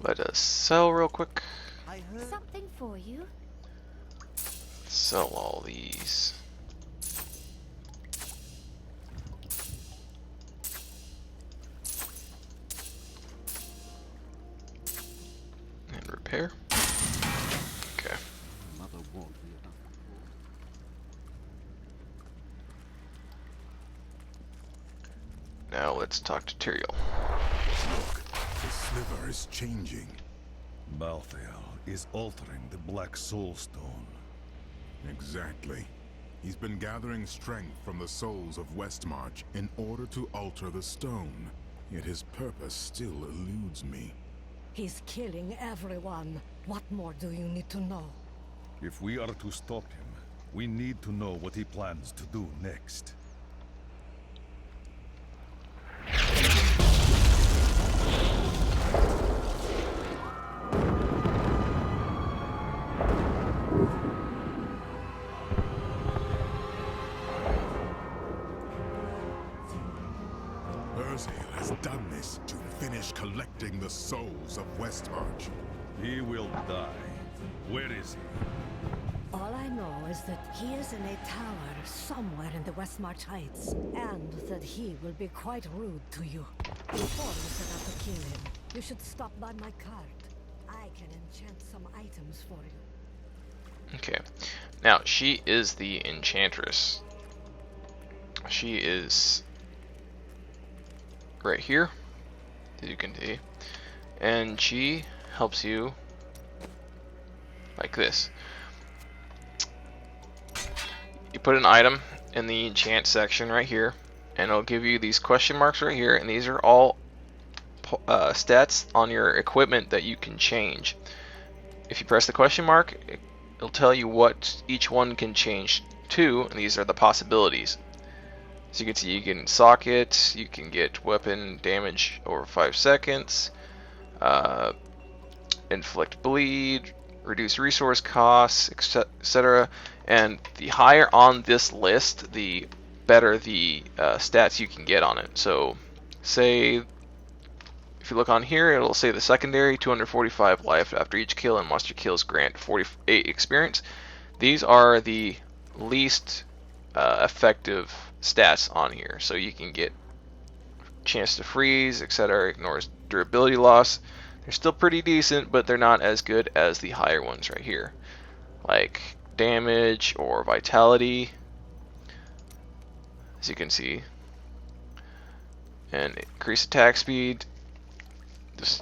Let us sell real quick. Something for you. Sell all these. And repair. Okay. Now let's talk to Tyrael. Look, the sliver is changing. Balthiel is altering the Black Soul Stone. Exactly. He's been gathering strength from the souls of Westmarch in order to alter the stone. Yet his purpose still eludes me. He's killing everyone. What more do you need to know? If we are to stop him, we need to know what he plans to do next. Urzael has done this to finish collecting the souls of Westmarch. He will die. Where is he? All I know is that he is in a tower somewhere in the Westmarch Heights, and that he will be quite rude to you. Before you set out to kill him, you should stop by my cart. I can enchant some items for you. Okay. Now, she is the Enchantress. She is right here, as you can see. And she helps you like this. You put an item in the enchant section right here, and it'll give you these question marks right here, and these are all stats on your equipment that you can change. If you press the question mark, it'll tell you what each one can change to, and these are the possibilities. So you can see you can socket, you can get weapon damage over 5 seconds, inflict bleed, reduce resource costs, etc. And the higher on this list, the better the stats you can get on it. So say if you look on here, it'll say the secondary 245 life after each kill, and monster kills grant 48 experience. These are the least effective stats on here. So you can get chance to freeze, etc. Ignores durability loss. They're still pretty decent, but they're not as good as the higher ones right here, like damage or vitality, as you can see. And increase attack speed.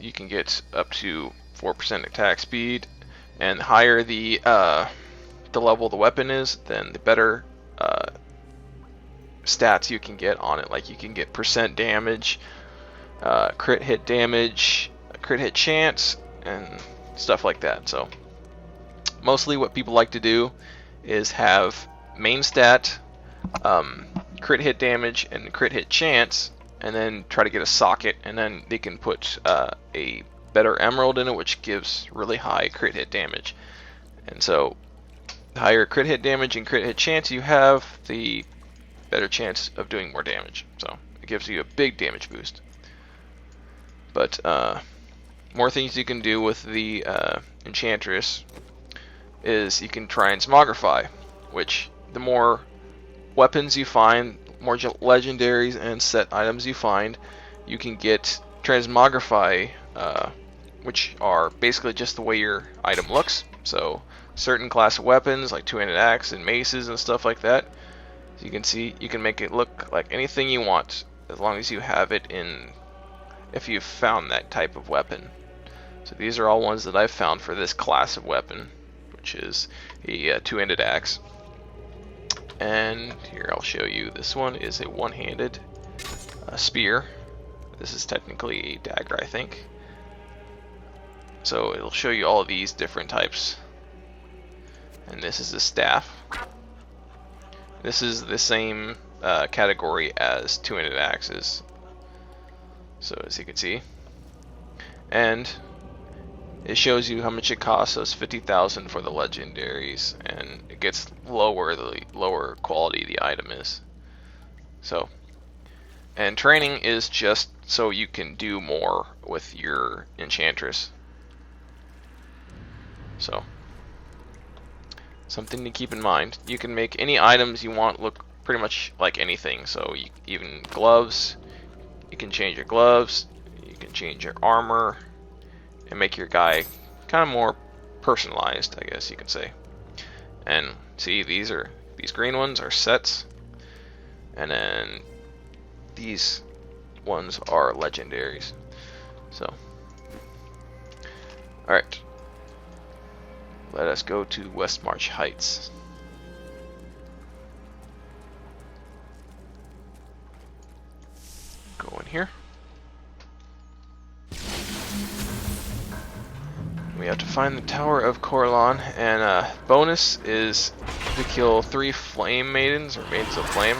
You can get up to 4% attack speed, and the higher the level the weapon is, then the better stats you can get on it. Like you can get percent damage, crit hit damage, crit hit chance, and stuff like that. So mostly what people like to do is have main stat, crit hit damage, and crit hit chance, and then try to get a socket, and then they can put a better emerald in it, which gives really high crit hit damage. And so the higher crit hit damage and crit hit chance you have, the better chance of doing more damage. So it gives you a big damage boost. But more things you can do with the Enchantress is you can transmogrify, which the more weapons you find, more legendaries and set items you find, you can get transmogrify, which are basically just the way your item looks. So certain class of weapons like two-handed axe and maces and stuff like that, as you can see, you can make it look like anything you want as long as you have it in, if you've found that type of weapon. So these are all ones that I've found for this class of weapon, which is a two-handed axe. And here I'll show you, this one is a one-handed spear. This is technically a dagger, I think. So it'll show you all of these different types. And this is a staff. This is the same category as two-handed axes. So as you can see. And it shows you how much it costs, so it's 50,000 for the legendaries, and it gets lower the lower quality the item is. So, and training is just so you can do more with your Enchantress. So, something to keep in mind. You can make any items you want look pretty much like anything. So, even gloves, you can change your gloves, you can change your armor, and make your guy kind of more personalized, I guess you could say. And see, these green ones are sets, and then these ones are legendaries. So, alright, let us go to Westmarch Heights. Go in here. We have to find the Tower of Corlan, and bonus is to kill 3 Flame Maidens, or Maidens of Flame,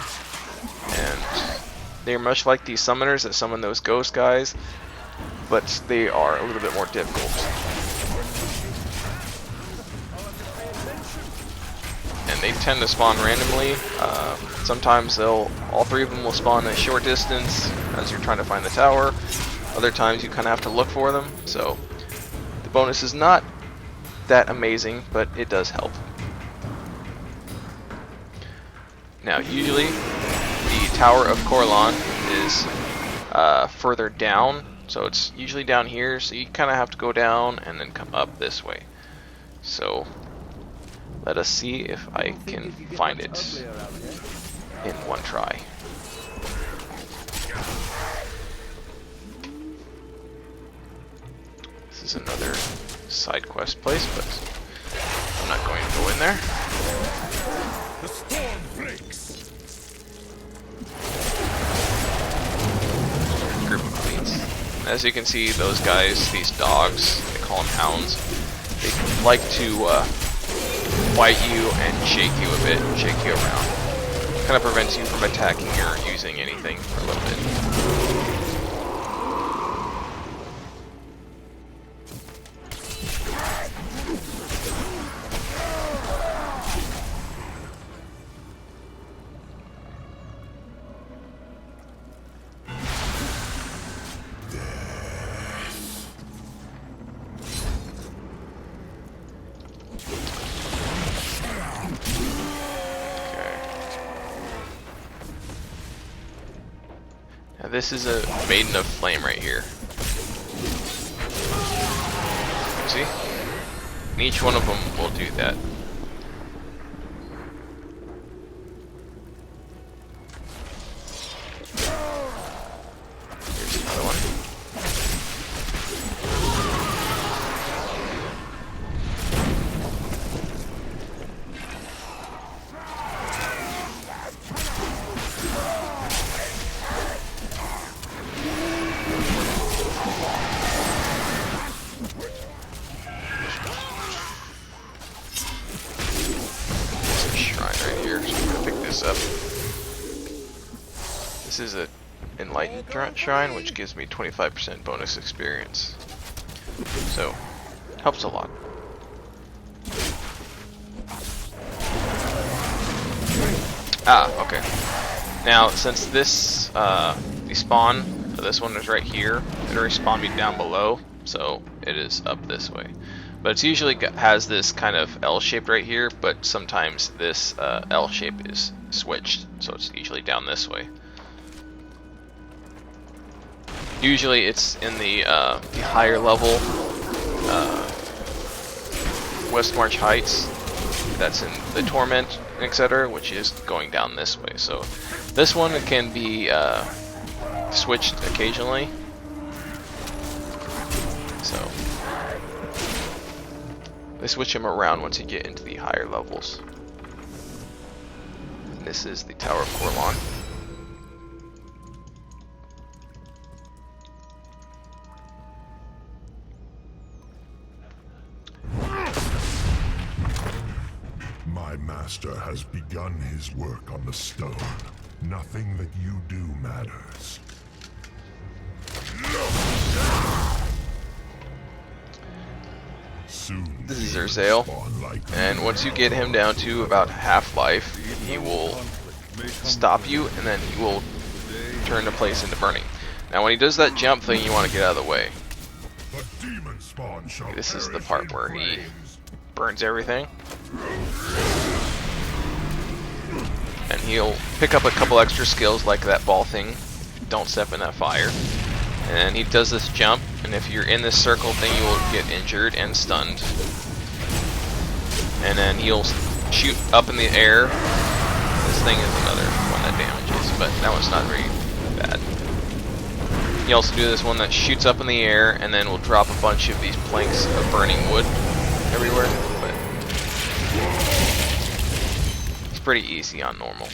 and they're much like these summoners that summon those ghost guys, but they are a little bit more difficult. And they tend to spawn randomly. Sometimes all 3 of them will spawn at a short distance as you're trying to find the tower. Other times you kind of have to look for them, so the bonus is not that amazing, but it does help. Now, usually the Tower of Corlan is further down, so it's usually down here, so you kind of have to go down and then come up this way. So let us see if I can find it in one try. This is another side quest place, but I'm not going to go in there. The storm breaks. Group of cleats. As you can see, those guys, these dogs, they call them hounds, they like to bite you and shake you a bit, shake you around. Kind of prevents you from attacking or using anything for a little bit. Now this is a Maiden of Flame right here. See? And each one of them will do that. Here's another one. Up. This is a Enlightened Shrine, which gives me 25% bonus experience. So, helps a lot. Ah, okay. Now, since this, the spawn for this one is right here, it already spawned me down below, so it is up this way. But it's usually has this kind of L shape right here, but sometimes this L shape is switched, so it's usually down this way. Usually it's in the higher level Westmarch Heights, that's in the Torment, etc., which is going down this way. So this one can be switched occasionally. So they switch them around once you get into the higher levels. And this is the Tower of Corlan. My master has begun his work on the stone. Nothing that you do matters. Soon This is Urzael, and once you get him down to about half life, he will stop you, and then he will turn the place into burning. Now when he does that jump thing, you want to get out of the way. This is the part where he burns everything. And he'll pick up a couple extra skills like that ball thing, don't step in that fire. And he does this jump, and if you're in this circle thing, you will get injured and stunned. And then he'll shoot up in the air. This thing is another one that damages, but that one's not very bad. You also do this one that shoots up in the air, and then will drop a bunch of these planks of burning wood everywhere. But it's pretty easy on normal.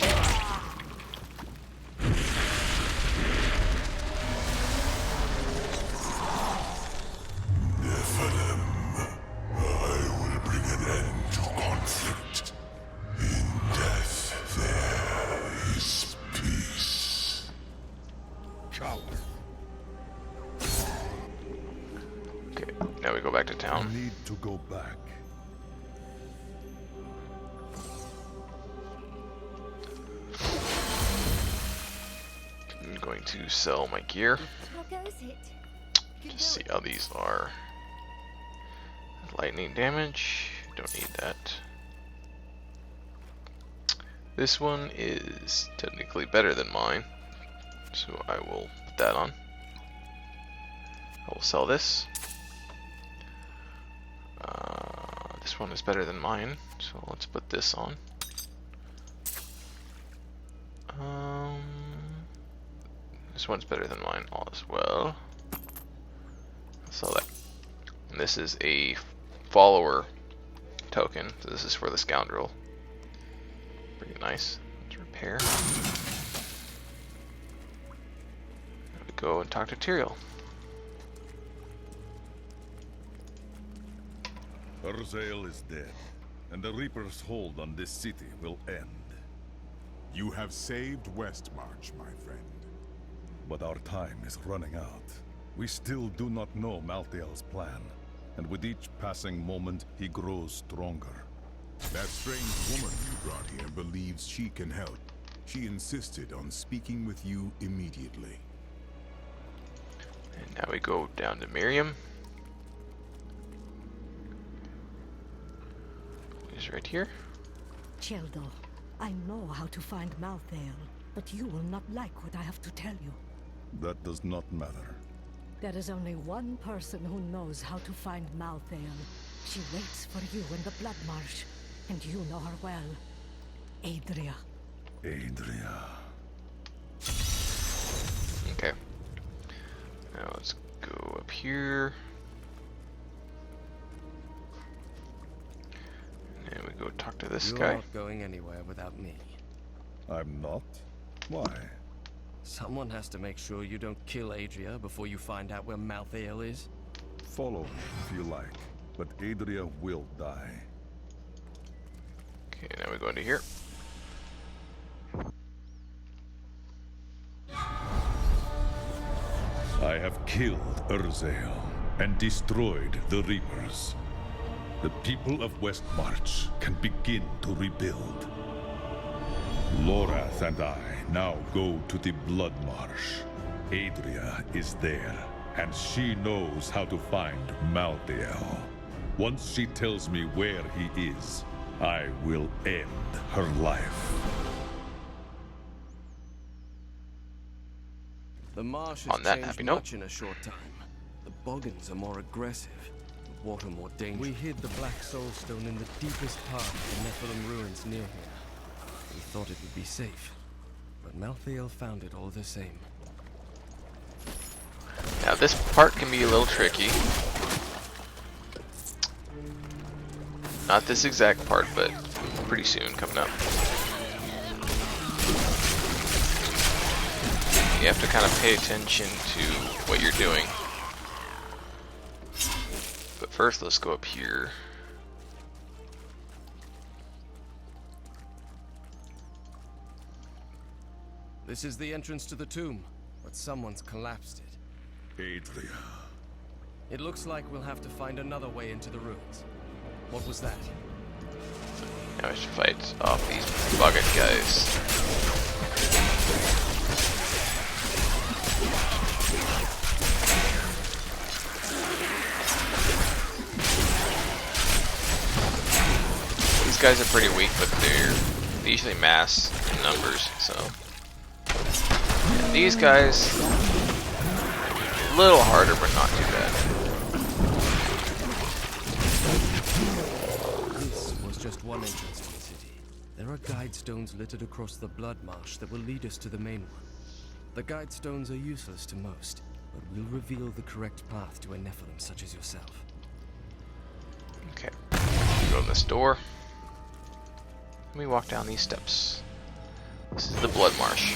Now we go back to town. I need to go back. I'm going to sell my gear. How goes it? Just see how these are. Lightning damage. Don't need that. This one is technically better than mine, so I will put that on. I will sell this. This one is better than mine, so let's put this on. This one's better than mine as well. So that, and this is a follower token. So this is for the scoundrel. Pretty nice. Let's repair. We go and talk to Tyrael. Urzael is dead, and the Reaper's hold on this city will end. You have saved Westmarch, my friend. But our time is running out. We still do not know Malthael's plan, and with each passing moment, he grows stronger. That strange woman you brought here believes she can help. She insisted on speaking with you immediately. And now we go down to Miriam. He's right here. Cheldo, I know how to find Malthael, but you will not like what I have to tell you. That does not matter. There is only one person who knows how to find Malthael. She waits for you in the Blood Marsh, and you know her well. Adria. Adria. Okay. Now let's go up here. And we go talk to this You're guy. not going anywhere without me. I'm not? Why? Someone has to make sure you don't kill Adria before you find out where Malthael is. Follow me if you like, but Adria will die. Okay, now we go into here. I have killed Urzael and destroyed the Reapers. The people of Westmarch can begin to rebuild. Lorath and I now go to the Blood Marsh. Adria is there, and she knows how to find Malthael. Once she tells me where he is, I will end her life. The marsh On has that changed happy note. much in a short time. The boggans are more aggressive, the water more dangerous. We hid the Black Soulstone in the deepest part of the Nephilim ruins near here. We thought it would be safe, but Malthael found it all the same. Now this part can be a little tricky. Not this exact part, but pretty soon coming up. You have to kind of pay attention to what you're doing. But first, let's go up here. This is the entrance to the tomb, but someone's collapsed it. Adria. It looks like we'll have to find another way into the ruins. What was that? Now I should fight off these bugged guys. guys are pretty weak, but they usually mass in numbers, so. And these guys, a little harder, but not too bad. This was just one entrance to the city. There are guide stones littered across the blood marsh that will lead us to the main one. The guide stones are useless to most, but will reveal the correct path to a Nephilim such as yourself. Okay, go to this door. Let me walk down these steps. This is the blood marsh.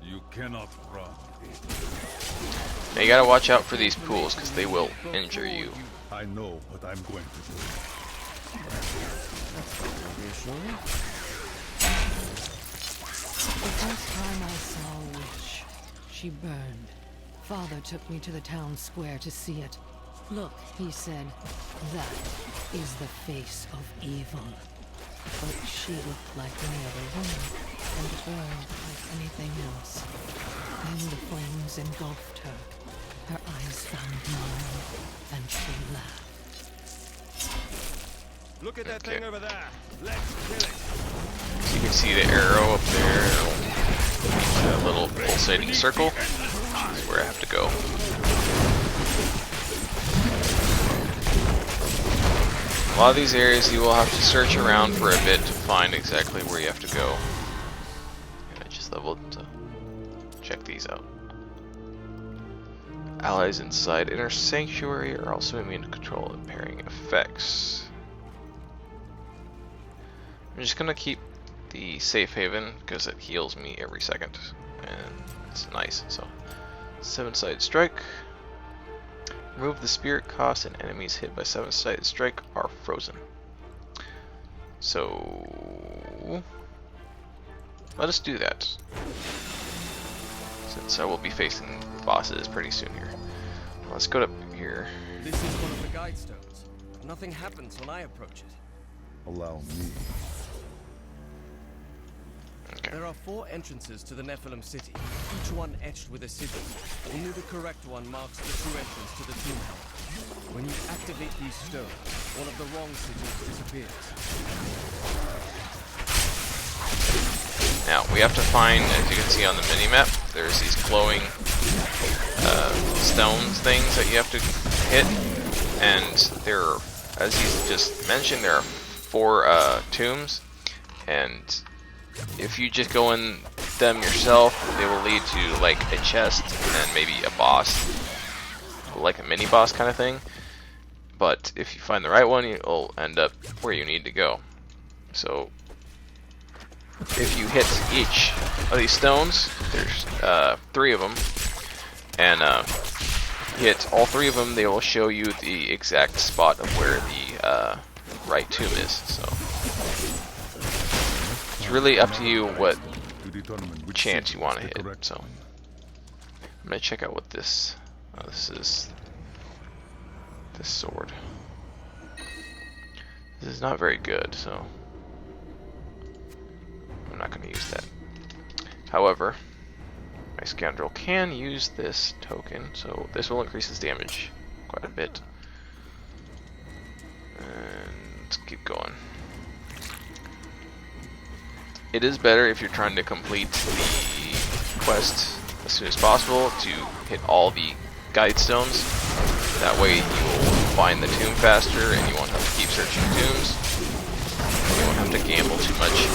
You cannot run. Now you gotta watch out for these pools, because they will injure you. I know what I'm going to do. Reassuring? The first time I saw a witch, she burned. Father took me to the town square to see it. Look, he said, that is the face of evil. But she looked like any other woman, and burned like anything else. Then the flames engulfed her. Her eyes found mine, and she laughed. Look at that Okay. thing over there. Let's kill it. So you can see the arrow up there, that little pulsating circle, which is where I have to go. A lot of these areas you will have to search around for a bit to find exactly where you have to go. And I just leveled, so check these out. Allies inside Inner Sanctuary are also immune to control impairing effects. I'm just gonna keep the safe haven because it heals me every second, and it's nice. So, 7-sided strike. Remove the spirit cost, and enemies hit by 7-sided strike are frozen. So, let us do that, since I will be facing the bosses pretty soon here. Let's go up here. This is one of the guide stones. Nothing happens when I approach it. Allow me. Okay. There are 4 entrances to the Nephilim city, each one etched with a sigil. Only the correct one marks the true entrance to the tomb hell. When you activate these stones, one of the wrong sigils disappears. Now, we have to find, as you can see on the mini-map, there's these glowing stones things that you have to hit, and there are, as you just mentioned, there are 4 tombs, and if you just go in them yourself, they will lead to like a chest and maybe a boss, like a mini boss kind of thing. But if you find the right one, you'll end up where you need to go. So if you hit each of these stones, there's 3 of them, and hit all 3 of them, they will show you the exact spot of where the right tomb is. So it's really up to you what chance you want to hit. So I'm gonna check out what this. Oh, this is this sword. This is not very good, so I'm not gonna use that. However, my scoundrel can use this token, so this will increase his damage quite a bit. And let's keep going. It is better if you're trying to complete the quest as soon as possible to hit all the guide stones. That way you will find the tomb faster and you won't have to keep searching tombs. You won't have to gamble too much.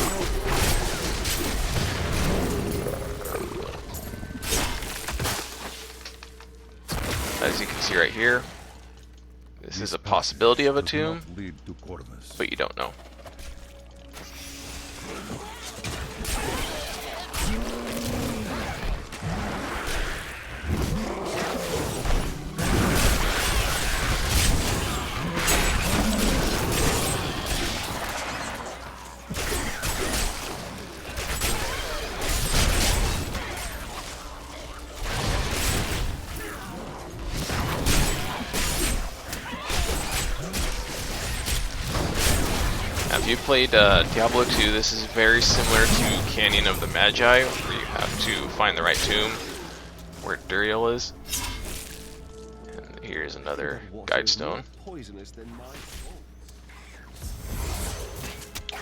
As you can see right here, this is a possibility of a tomb, but you don't know. If you played Diablo 2, this is very similar to Canyon of the Magi, where you have to find the right tomb where Duriel is. And here's another guide stone.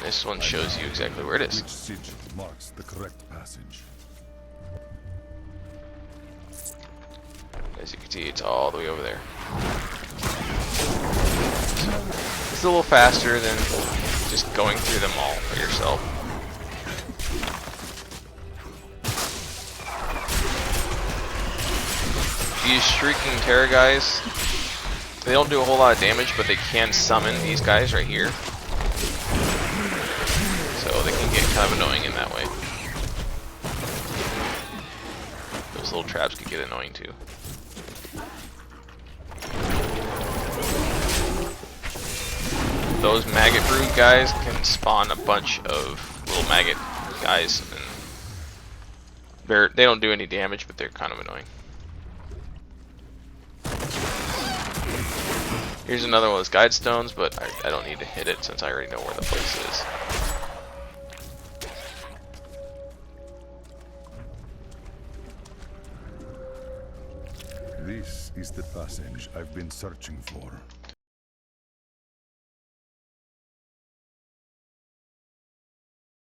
This one shows you exactly where it is. Which sigil marks the correct passage? As you can see, it's all the way over there. It's a little faster than just going through them all for yourself. These Shrieking Terror guys, they don't do a whole lot of damage, but they can summon these guys right here. So they can get kind of annoying in that way. Those little traps can get annoying too. Those maggot brood guys can spawn a bunch of little maggot guys, and they don't do any damage, but they're kind of annoying. Here's another one of those guide stones, but I don't need to hit it since I already know where the place is. This is the passage I've been searching for.